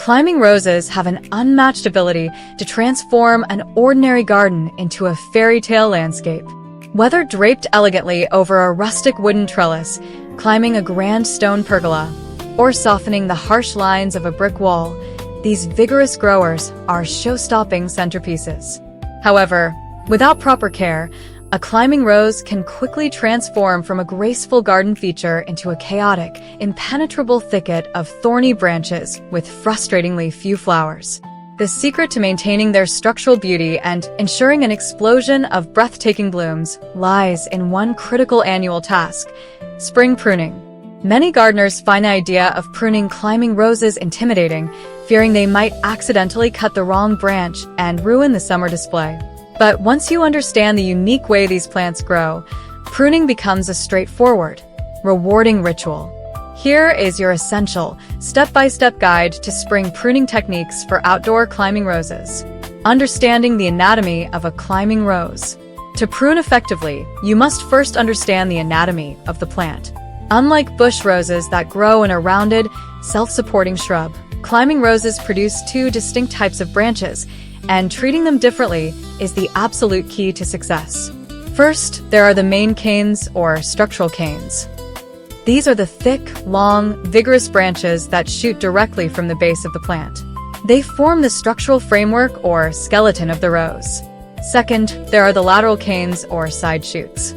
Climbing roses have an unmatched ability to transform an ordinary garden into a fairy tale landscape. Whether draped elegantly over a rustic wooden trellis, climbing a grand stone pergola, or softening the harsh lines of a brick wall, these vigorous growers are show-stopping centerpieces. However, without proper care, a climbing rose can quickly transform from a graceful garden feature into a chaotic, impenetrable thicket of thorny branches with frustratingly few flowers. The secret to maintaining their structural beauty and ensuring an explosion of breathtaking blooms lies in one critical annual task: spring pruning. Many gardeners find the idea of pruning climbing roses intimidating, fearing they might accidentally cut the wrong branch and ruin the summer display. But once you understand the unique way these plants grow, pruning becomes a straightforward, rewarding ritual. Here is your essential, step-by-step guide to spring pruning techniques for outdoor climbing roses. Understanding the anatomy of a climbing rose. To prune effectively, you must first understand the anatomy of the plant. Unlike bush roses that grow in a rounded, self-supporting shrub, climbing roses produce two distinct types of branches, and treating them differently is the absolute key to success. First, there are the main canes or structural canes. These are the thick, long, vigorous branches that shoot directly from the base of the plant. They form the structural framework or skeleton of the rose. Second, there are the lateral canes or side shoots.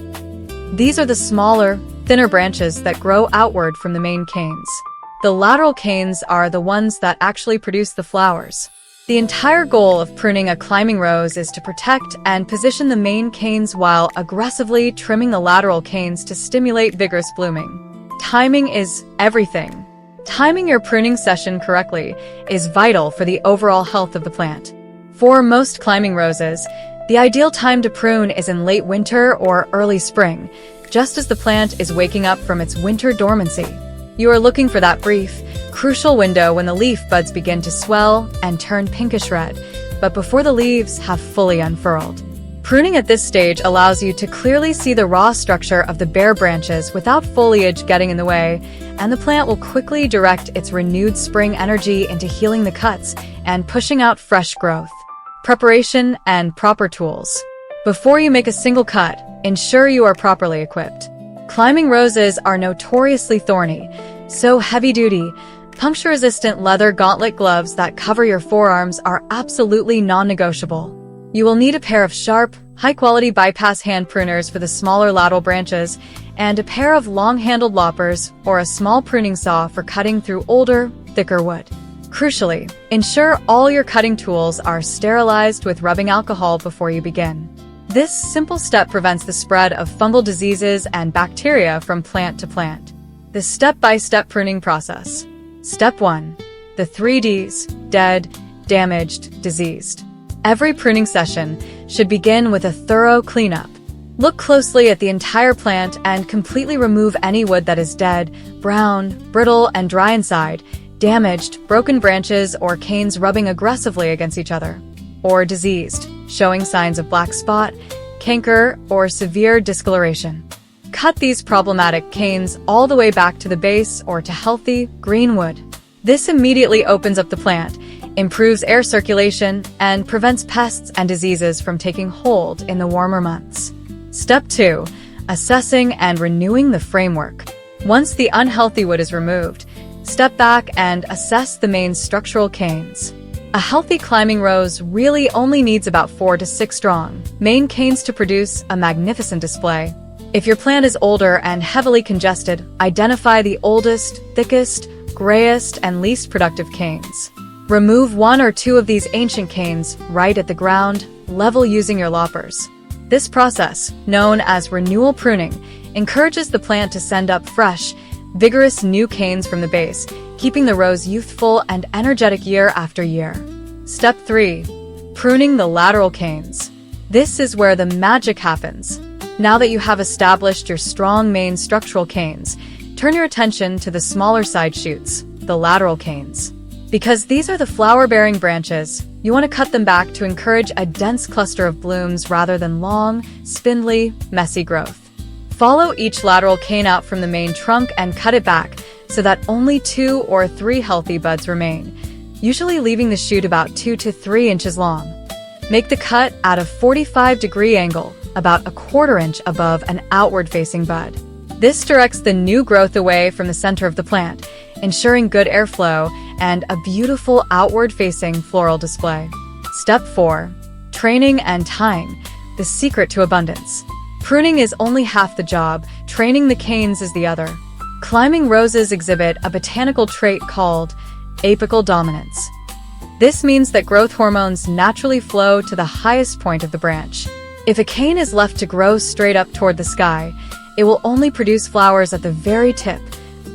These are the smaller, thinner branches that grow outward from the main canes. The lateral canes are the ones that actually produce the flowers. The entire goal of pruning a climbing rose is to protect and position the main canes while aggressively trimming the lateral canes to stimulate vigorous blooming. Timing is everything. Timing your pruning session correctly is vital for the overall health of the plant. For most climbing roses, the ideal time to prune is in late winter or early spring, just as the plant is waking up from its winter dormancy. You are looking for that brief, crucial window when the leaf buds begin to swell and turn pinkish red, but before the leaves have fully unfurled. Pruning at this stage allows you to clearly see the raw structure of the bare branches without foliage getting in the way, and the plant will quickly direct its renewed spring energy into healing the cuts and pushing out fresh growth. Preparation and proper tools. Before you make a single cut, ensure you are properly equipped. Climbing roses are notoriously thorny, so heavy-duty, puncture-resistant leather gauntlet gloves that cover your forearms are absolutely non-negotiable. You will need a pair of sharp, high-quality bypass hand pruners for the smaller lateral branches, and a pair of long-handled loppers or a small pruning saw for cutting through older, thicker wood. Crucially, ensure all your cutting tools are sterilized with rubbing alcohol before you begin. This simple step prevents the spread of fungal diseases and bacteria from plant to plant. The step-by-step pruning process. Step 1. The 3 Ds: dead, damaged, diseased. Every pruning session should begin with a thorough cleanup. Look closely at the entire plant and completely remove any wood that is dead, brown, brittle, and dry inside, damaged, broken branches or canes rubbing aggressively against each other, or diseased, showing signs of black spot, canker, or severe discoloration. Cut these problematic canes all the way back to the base or to healthy, green wood. This immediately opens up the plant, improves air circulation, and prevents pests and diseases from taking hold in the warmer months. Step 2. Assessing and renewing the framework. Once the unhealthy wood is removed, step back and assess the main structural canes. A healthy climbing rose really only needs about 4 to 6 strong main canes to produce a magnificent display. If your plant is older and heavily congested, identify the oldest, thickest, grayest, and least productive canes. Remove 1 or 2 of these ancient canes right at the ground level using your loppers. This process, known as renewal pruning, encourages the plant to send up fresh, vigorous new canes from the base, keeping the rose youthful and energetic year after year. Step 3. Pruning the lateral canes. This is where the magic happens. Now that you have established your strong main structural canes, turn your attention to the smaller side shoots, the lateral canes. Because these are the flower-bearing branches, you want to cut them back to encourage a dense cluster of blooms rather than long, spindly, messy growth. Follow each lateral cane out from the main trunk and cut it back so that only 2 or 3 healthy buds remain. usually leaving the shoot about 2 to 3 inches long. Make the cut at a 45-degree angle, about a quarter inch above an outward-facing bud. This directs the new growth away from the center of the plant, ensuring good airflow and a beautiful outward-facing floral display. Step 4. Training and time, the secret to abundance. Pruning is only half the job, training the canes is the other. Climbing roses exhibit a botanical trait called apical dominance. This means that growth hormones naturally flow to the highest point of the branch. If a cane is left to grow straight up toward the sky, it will only produce flowers at the very tip,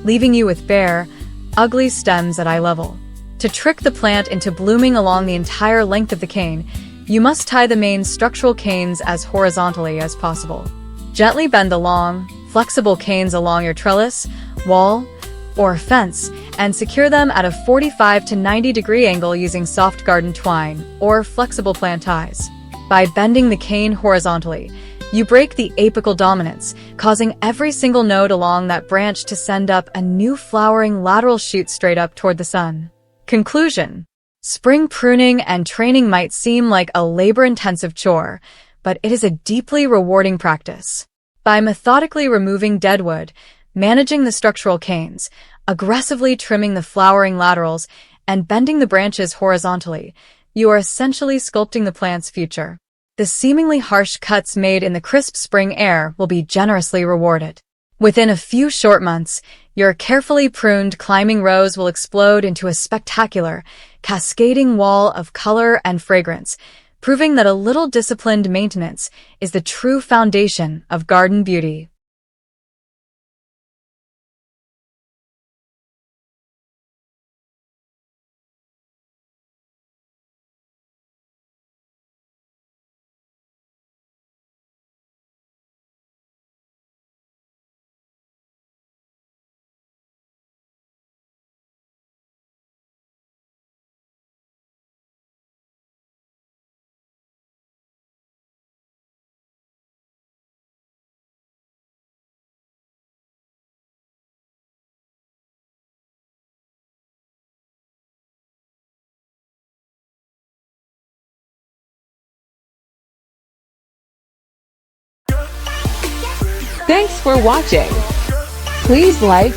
leaving you with bare, ugly stems at eye level. To trick the plant into blooming along the entire length of the cane, you must tie the main structural canes as horizontally as possible. Gently bend the long, flexible canes along your trellis, wall, or fence, and secure them at a 45 to 90-degree angle using soft garden twine or flexible plant ties. By bending the cane horizontally, you break the apical dominance, causing every single node along that branch to send up a new flowering lateral shoot straight up toward the sun. Conclusion: spring pruning and training might seem like a labor-intensive chore, but it is a deeply rewarding practice. By methodically removing deadwood, managing the structural canes, aggressively trimming the flowering laterals, and bending the branches horizontally, you are essentially sculpting the plant's future. The seemingly harsh cuts made in the crisp spring air will be generously rewarded. Within a few short months, your carefully pruned climbing rose will explode into a spectacular, cascading wall of color and fragrance, proving that a little disciplined maintenance is the true foundation of garden beauty. Thanks for watching. Please like,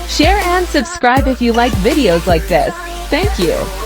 share and subscribe if you like videos like this. Thank you.